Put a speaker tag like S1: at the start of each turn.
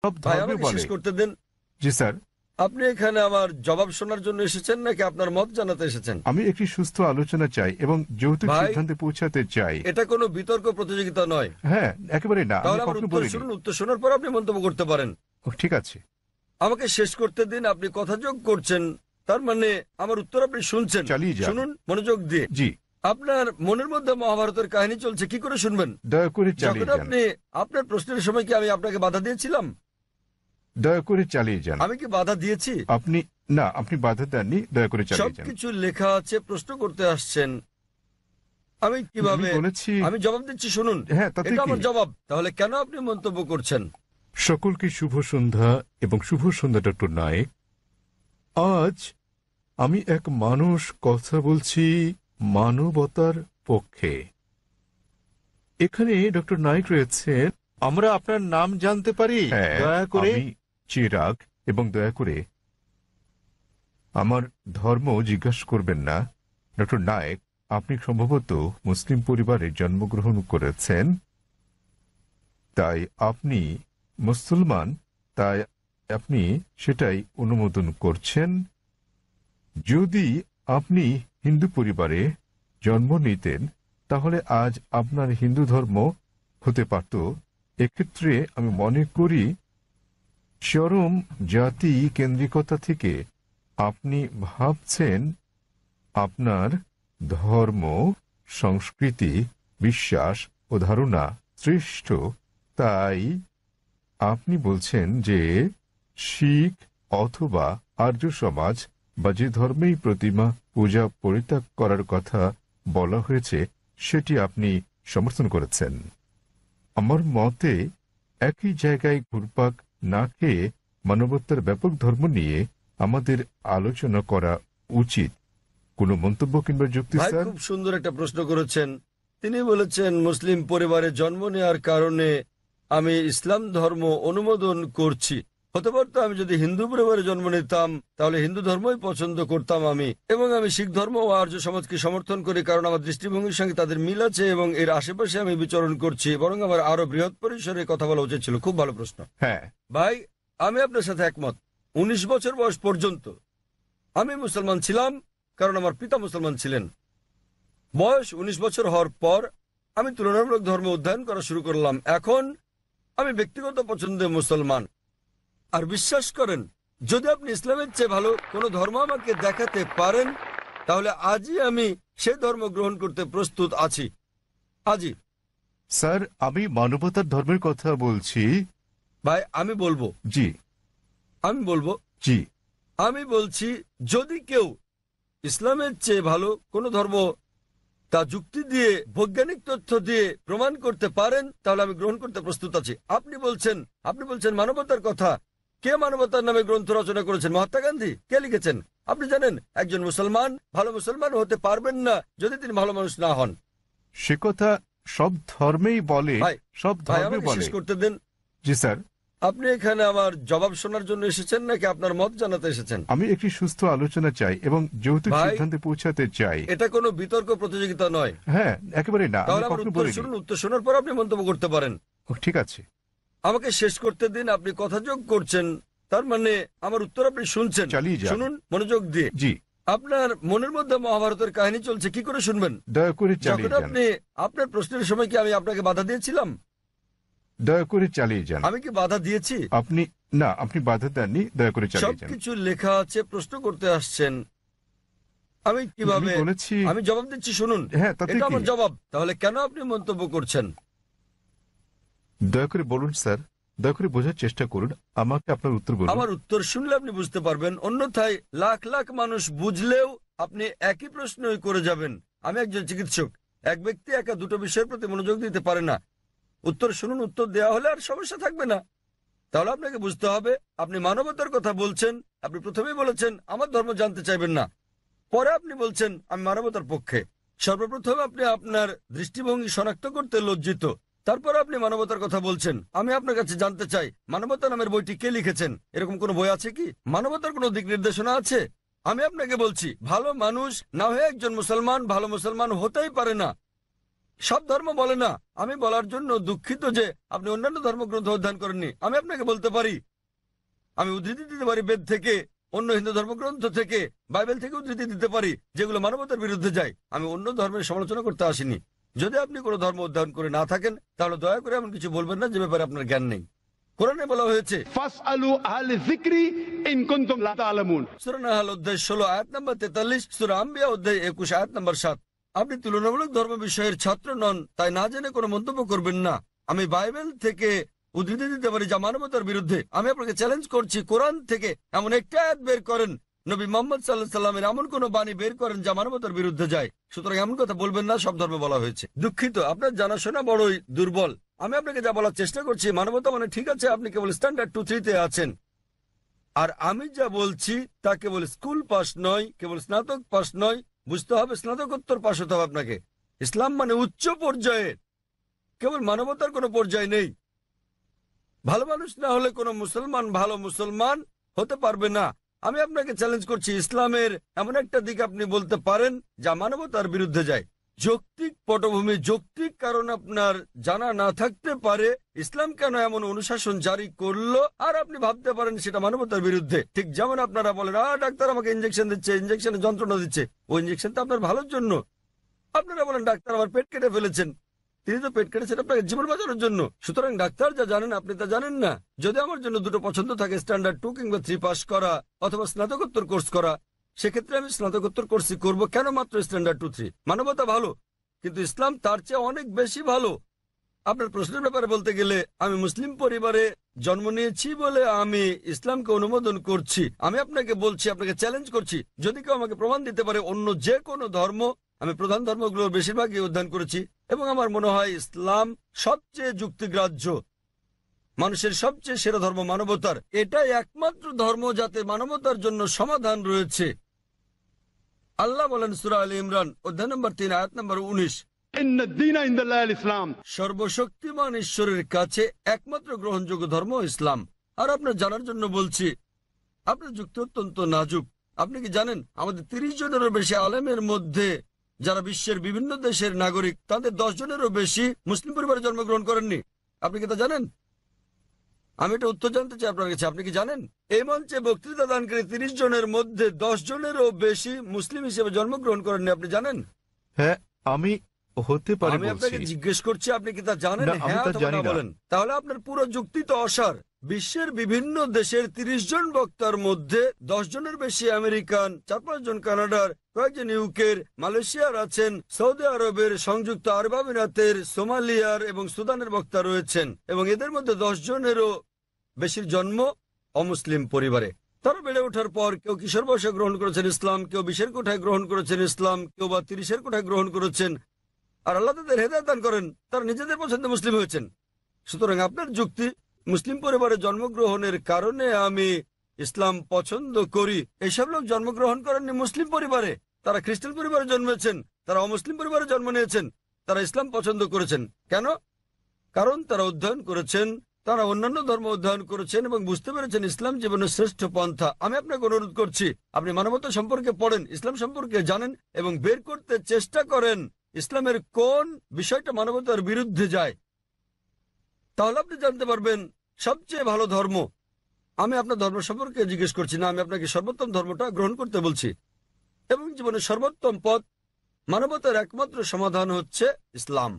S1: সব
S2: ভাই
S1: ধর্মে
S2: আমাকে
S1: বলে।
S2: শেষ করতে দেন।
S1: জি স্যার।
S2: আপনি এখানে আমার জবাব শোনার জন্য এসেছেন নাকি আপনার মত জানাতে এসেছেন?
S1: আমি একটি সুস্থ আলোচনা চাই এবং যৌতুক
S2: ভাই
S1: সিদ্ধান্তে পৌঁছাতে চাই।
S2: এটা কোনো বিতর্ক প্রতিযোগিতা নয়।
S1: হ্যাঁ, একেবারে না, আমি
S2: তাহলে আমার
S1: কখনো
S2: উত্তর
S1: বলিনি।
S2: শুনুন, উত্তর শোনার পর আপনি মন্তব্য করতে পারেন।
S1: ঠিক আছে।
S2: আমাকে শেষ করতে দিন। আপনি কথা যোগ করছেন, তার মানে আমার উত্তর আপনি শুনছেন।
S1: চালিয়ে যান।
S2: শুনুন মনোযোগ দিয়ে।
S1: জি।
S2: আপনার মনের মধ্যে মহাভারতের কাহিনী চলছে, কি করে শুনবেন?
S1: দয়া করে
S2: যখন
S1: চালিয়ে যান।
S2: আপনি আপনার প্রশ্নের সময় কি আমি আপনাকে বাধা দিয়েছিলাম?
S1: দয়া করে চালিয়ে যান।
S2: আমি কি বাধা দিয়েছি?
S1: আপনি না, আপনি বাধা দেননি, দয়া করে চালিয়ে যান।
S2: সবকিছু লেখা আছে, প্রশ্ন করতে আসছেন, আমি কিভাবে
S1: বলেছি।
S2: আমি জবাব দিচ্ছি, শুনুন।
S1: হ্যাঁ, তাতে
S2: এটা
S1: কি?
S2: আমার জবাব। তাহলে কেন আপনি মন্তব্য করছেন?
S1: সকলকে শুভ সন্ধ্যা এবং শুভ সন্ধ্যা ডক্টর নায়েক। আজ আমি এক মানুষ কথা বলছি মানবতার পক্ষে। এখানে ডক্টর নায়েক রয়েছেন।
S3: আমরা আপনার নাম জানতে পারি দয়া করে?
S1: আমি চিরাগ, এবং দয়া করে আমার ধর্ম জিজ্ঞাসা করবেন না। ডক্টর নায়েক, আপনি সম্ভবত মুসলিম পরিবারে জন্মগ্রহণ করেছেন, তাই আপনি মুসলমান, তাই আপনি সেটাই অনুমোদন করছেন। যদি আপনি হিন্দু পরিবারে জন্ম নিতেন তাহলে আজ আপনার হিন্দু ধর্ম হতে পারত। এক্ষেত্রে আমি মনে করি চরম জাতি কেন্দ্রিকতা থেকে আপনি ভাবছেন আপনার ধর্ম, সংস্কৃতি, বিশ্বাস ও ধারণা শ্রেষ্ঠ, তাই আপনি বলছেন যে শিখ অথবা আর্য সমাজ বা যে ধর্মেই প্রতিমা পূজা পরিত্যাগ করার কথা বলা হয়েছে সেটি আপনি সমর্থন করেছেন। আমার মতে একই জায়গায় ঘুরপাক না খেয়ে মানবতার ব্যাপক ধর্ম নিয়ে আমাদের আলোচনা করা উচিত। কোনো মন্তব্য কিংবা যুক্তি?
S2: ভাই
S1: স্যার,
S2: খুব সুন্দর একটা প্রশ্ন করেছেন। তিনি বলেছেন মুসলিম পরিবারে জন্ম নেওয়ার কারণে আমি ইসলাম ধর্ম অনুমোদন করছি। হতে পারতো আমি যদি হিন্দু পরিবারে জন্ম নিতাম তাহলে হিন্দু ধর্মই পছন্দ করতাম আমি, এবং আমি শিখ ধর্ম ও আর্য সমাজকে সমর্থন করি কারণ আমার দৃষ্টিভঙ্গির সঙ্গে তাদের মিল আছে এবং এর আশেপাশে আমি বিচরণ করছি। বরং আমার আরো বৃহৎ পরিসরে কথা বলা উচিত ছিল। খুব ভালো প্রশ্ন।
S1: হ্যাঁ
S2: ভাই আমি আপনার সাথে একমত। ১৯ বছর বয়স পর্যন্ত আমি মুসলমান ছিলাম কারণ আমার পিতা মুসলমান ছিলেন। বয়স ১৯ বছর হওয়ার পর আমি তুলনামূলক ধর্ম অধ্যয়ন করা শুরু করলাম। এখন আমি ব্যক্তিগত পছন্দে মুসলমান। আর বিশ্বাস করেন, যদি আপনি ইসলামের চেয়ে ভালো কোনো ধর্ম আমাকে দেখাতে পারেন তাহলে আজই আমি সে ধর্ম গ্রহণ করতে প্রস্তুত আছি। আজই।
S1: স্যার, আমি মানবতার ধর্মের কথা বলছি।
S2: ভাই আমি বলবো
S1: জি জি
S2: আমি বলছি যদি কেউ ইসলামের চেয়ে ভালো কোনো ধর্ম তা যুক্তি দিয়ে, বৈজ্ঞানিক তথ্য দিয়ে প্রমাণ করতে পারেন তাহলে আমি গ্রহণ করতে প্রস্তুত আছি। আপনি বলছেন মানবতার কথা। কে মানবতার নামে গ্রন্থ রচনা করেছেন? মহাত্মা গান্ধী। কে লিখেছেন? আপনি জানেন একজন মুসলমান ভালো মুসলমান হতে পারবেন না যদি তিনি ভালো মানুষ না হন।
S1: সে কথা সব ধর্মেই বলে। সব
S2: ভাই
S1: ধর্মে
S2: আমাকে
S1: বলে।
S2: শেষ করতে দেন।
S1: জি স্যার।
S2: আপনি এখানে আমার জবাব শোনার জন্য এসেছেন নাকি আপনার মত জানাতে এসেছেন?
S1: আমি একটি সুস্থ আলোচনা চাই এবং যৌতুক
S2: ভাই,
S1: সিদ্ধান্তে পৌঁছাতে চাই।
S2: এটা কোনো বিতর্ক প্রতিযোগিতা নয়।
S1: হ্যাঁ, একেবারে না, আমি
S2: তাহলে আমার
S1: কখনো
S2: উত্তর
S1: বলিনি।
S2: শুনুন, উত্তর শোনার পর আপনি মন্তব্য করতে পারেন।
S1: ঠিক আছে।
S2: আমাকে শেষ করতে দিন। আপনি কথা যোগ করছেন, তার মানে আমার উত্তর আপনি শুনছেন।
S1: চালিয়ে যান।
S2: শুনুন মনোযোগ দিয়ে।
S1: জি।
S2: আপনার মনের মধ্যে মহাভারতের কাহিনী চলছে, কি করে শুনবেন?
S1: দয়া করে
S2: যখন
S1: চালিয়ে যান।
S2: আপনি আপনার প্রশ্নের সময় কি আমি আপনাকে বাধা দিয়েছিলাম?
S1: দয়া করে চালিয়ে যান।
S2: আমি কি বাধা দিয়েছি?
S1: আপনি না, আপনি বাধা দেননি, দয়া করে চালিয়ে যান।
S2: সবকিছু লেখা আছে, প্রশ্ন করতে আসছেন, আমি কিভাবে
S1: বলেছি।
S2: আমি জবাব দিচ্ছি, শুনুন।
S1: হ্যাঁ, তাতে
S2: এটা
S1: কি?
S2: আমার জবাব। তাহলে কেন আপনি মন্তব্য করছেন?
S1: দয়া করে বলুন স্যার, দয়া করে বোঝার চেষ্টা করুন, আমাকে আপনার উত্তর বলুন।
S2: আমার উত্তর শুনলে আপনি বুঝতে পারবেন, অন্যথায় লাখ লাখ মানুষ বুঝলেও আপনি একই প্রশ্নই করে যাবেন। আমি একজন চিকিৎসক। এক ব্যক্তি একা দুটো বিষয়ের প্রতি মনোযোগ দিতে পারে না। উত্তর শুনুন, উত্তর দেওয়া হলে আর সমস্যা থাকবে না। তাহলে আপনাকে বুঝতে হবে আপনি মানবতার কথা বলছেন। আপনি প্রথমেই বলেছেন আমার ধর্ম জানতে চাইবেন না, পরে আপনি বলছেন আমি মানবতার পক্ষে। সর্বপ্রথম আপনি আপনার দৃষ্টিভঙ্গি শনাক্ত করতে লজ্জিত, তারপর আপনি মানবতার কথা বলছেন। আমি আপনার কাছে জানতে চাই মানবতা নামের বইটি কে লিখেছেন? এরকম কোনো বই আছে কি? মানবতার কোনো দিক নির্দেশনা আছে? আমি আপনাকে বলছি ভালো মানুষ না হয়ে একজন মুসলমান ভালো মুসলমান হতেই পারে না। সব ধর্ম বলে না। আমি বলার জন্য দুঃখিত যে আপনি অন্যান্য ধর্মগ্রন্থ অধ্যয়ন করেননি। আমি আপনাকে বলতে পারি, আমি উদ্ধৃতি দিতে পারি বেদ থেকে, অন্য হিন্দু ধর্মগ্রন্থ থেকে, বাইবেল থেকে উদ্ধৃতি দিতে পারি যেগুলো মানবতার বিরুদ্ধে যায়। আমি অন্য ধর্মের সমালোচনা করতে আসিনি। যদি আপনি কোনো ধর্ম অধ্যয়ন করে না থাকেন তাহলে দয়া করে এমন কিছু বলবেন না যে ব্যাপারে আপনার জ্ঞান নেই। কোরআনে বলা হয়েছে
S4: ফাসআলু আহলে যিকরি ইন কুনতুম লা তা'লামুন।
S2: সূরা নাহল অধ্যায় 16 আয়াত নম্বর 43, সূরা আম্বিয়া অধ্যায় 21 আয়াত নম্বর 7। আপনি তুলনামূলক ধর্ম বিষয়ের ছাত্র নন, তাই না জেনে কোনো মন্তব্য করবেন না। আমি বাইবেল থেকে উদ্ধৃতি দিতে পারি যা মানবতার বিরুদ্ধে। আমি আপনাকে চ্যালেঞ্জ করছি, কোরআন থেকে এমন একটা আয়াত বের করেন, নবী মুহাম্মদ সাল্লাল্লাহু আলাইহি সাল্লামের এমন কোন বাণী বের করেন যা মানবতার বিরুদ্ধে যায়। সুতরাং এমন কথা বলবেন না সব ধর্মে বলা হয়েছে। দুঃখিত, আপনার জানাশোনা বড়ই দুর্বল। আমি আপনাকে যা বলার চেষ্টা করছি, মানবতা মানে ঠিক আছে, আপনি কেবল স্ট্যান্ডার্ড 2-3 তে আছেন। আর আমি যা বলছি তা কেবল স্কুল পাস নয়, কেবল স্নাতক পাস নয়, বুঝতে হবে স্নাতকোত্তর পাস হতে হবে আপনাকে। ইসলাম মানে উচ্চ পর্যায়ের, কেবল মানবতার কোনো পর্যায় নেই। ভালো মানুষ না হলে কোনো মুসলমান ভালো মুসলমান হতে পারবে না। আমি আপনাকে চ্যালেঞ্জ করছি, ইসলামের এমন একটা দিক আপনি বলতে পারেন যা মানবতার বিরুদ্ধে যায়। যৌক্তিক পটভূমি, যৌক্তিক কারণ আপনার জানা না থাকতে পারে ইসলাম কেন এমন অনুশাসন জারি করলো, আর আপনি ভাবতে পারেন সেটা মানবতার বিরুদ্ধে। ঠিক যেমন আপনারা বলেন, ডাক্তার আমাকে ইঞ্জেকশন দিচ্ছে, ইঞ্জেকশনে যন্ত্রণা দিচ্ছে, ওই ইঞ্জেকশন তো আপনার ভালোর জন্য। আপনারা বলেন ডাক্তার আমার পেট কেটে ফেলেছেন, তিনি তো পেট কেটেছেন আপনাকে জীবন বাঁচানোর জন্য। সুতরাং ডাক্তার যা জানেন আপনি তা জানেন না। যদি আমার জন্য দুটো পছন্দ থাকে, স্ট্যান্ডার্ড 2 কিংবা 3 পাস করা অথবা স্নাতকোত্তর কোর্স করা, সেক্ষেত্রে আমি স্নাতকোত্তর কোর্সই করব। কেন মাত্র স্ট্যান্ডার্ড 2-3? মানবতা ভালো, কিন্তু ইসলাম তার চেয়ে অনেক বেশি ভালো। আপনার প্রশ্নের ব্যাপারে বলতে গেলে, আমি মুসলিম পরিবারে জন্ম নিয়েছি বলে আমি ইসলামকে অনুমোদন করছি। আমি আপনাকে বলছি, আপনাকে চ্যালেঞ্জ করছি, যদি কেউ আমাকে প্রমাণ দিতে পারে অন্য যে কোনো ধর্ম, আমি প্রধান ধর্মগুলোর বেশিরভাগই অধ্যয়ন করেছি এবং আমার মনে হয় ইসলাম সবচেয়ে যুক্তিগ্রাহ্য, মানুষের সবচেয়ে সেরা ধর্ম মানবতার। এটাই একমাত্র ধর্ম যাতে মানবতার জন্য সমাধান রয়েছে। আল্লাহ বলেন সূরা আলে ইমরান অধ্যায় নম্বর 3 আয়াত নম্বর 19,
S4: ইন্নাদ দীনা ইনদাল্লাহিল ইসলাম।
S2: সর্বশক্তিমান ঈশ্বরের কাছে একমাত্র গ্রহণযোগ্য ধর্ম ইসলাম। আর আপনার জানার জন্য বলছি, আপনার যুক্তি অত্যন্ত নাজুক। আপনি কি জানেন আমাদের 30 জনেরও বেশি আলেমের মধ্যে যারা বিশ্বের বিভিন্ন দেশের নাগরিক, তাদের 10 জনেরও বেশি মুসলিম পরিবারে জন্মগ্রহণ করেননি? আপনি কি তা জানেন? আমি এটা উত্তর জানতে চাই আপনার কাছে, আপনি কি জানেন এই মঞ্চে বক্তৃতা দানকারী 30 জনের মধ্যে 10 জনেরও বেশি মুসলিম হিসেবে জন্মগ্রহণ করেননি? আপনি জানেন?
S1: হ্যাঁ, আমি হতে পারে
S2: আমি আপনাকে
S1: বলছি।
S2: জিজ্ঞেস করছি, আপনি কি তা জানেন?
S1: না, আমি
S2: হ্যাঁ
S1: তা
S2: অথবা
S1: জানি
S2: না
S1: না।
S2: বলেন। তাহলে আপনার পুরো যুক্তি তো অসার। বিশ্বের বিভিন্ন দেশের 30 জন বক্তার মধ্যে 10 জনের বেশি আমেরিকান, 4-5 জন কানাডার, কয়েকজন ইউকের, মালয়েশিয়ার আছেন, সৌদি আরবের, সংযুক্ত আরব আমিরাতের, সোমালিয়ার এবং সুদানের বক্তা রয়েছেন, এবং এদের মধ্যে 10 জনেরও বেশির জন্ম অমুসলিম পরিবারে। তারা বেড়ে ওঠার পর কেউ কিশোর বয়সে গ্রহণ করেছেন ইসলাম, কেউ 20-এর কোঠায় গ্রহণ করেছেন ইসলাম, কেউ বা 30-এর কোঠায় গ্রহণ করেছেন। আর আল্লাহ তাদের হেদায়েত দান করেন, তারা নিজেদের পছন্দে মুসলিম হয়েছেন। সুতরাং আপনার যুক্তি, মুসলিম পরিবারে জন্মগ্রহণের কারণে আমি ইসলাম পছন্দ করি, এসব লোক জন্মগ্রহণ করেননি মুসলিম পরিবারে। তারা খ্রিস্টান পরিবারে জন্মেছেন, তারা অমুসলিম পরিবারে জন্ম নিয়েছেন, তারা ইসলাম পছন্দ করেছেন। কেন? কারণ তারা অধ্যয়ন করেছেন, তারা অন্যান্য ধর্ম অধ্যয়ন করেছেন এবং বুঝতে পেরেছেন ইসলাম জীবনের শ্রেষ্ঠ পন্থা। আমি আপনাকে অনুরোধ করছি, আপনি মানবতা সম্পর্কে পড়েন, ইসলাম সম্পর্কে জানেন এবং বের করতে চেষ্টা করেন ইসলামের কোন বিষয়টা মানবতার বিরুদ্ধে যায়। তাহলে আপনি জানতে পারবেন সবচেয়ে ভালো ধর্ম। আমি আপনার ধর্ম সম্পর্কে জিজ্ঞেস করছি না, আমি আপনাকে সর্বোত্তম ধর্মটা গ্রহণ করতে বলছি। এবং জীবনের সর্বোত্তম পথ, মানবতার একমাত্র সমাধান হচ্ছে ইসলাম।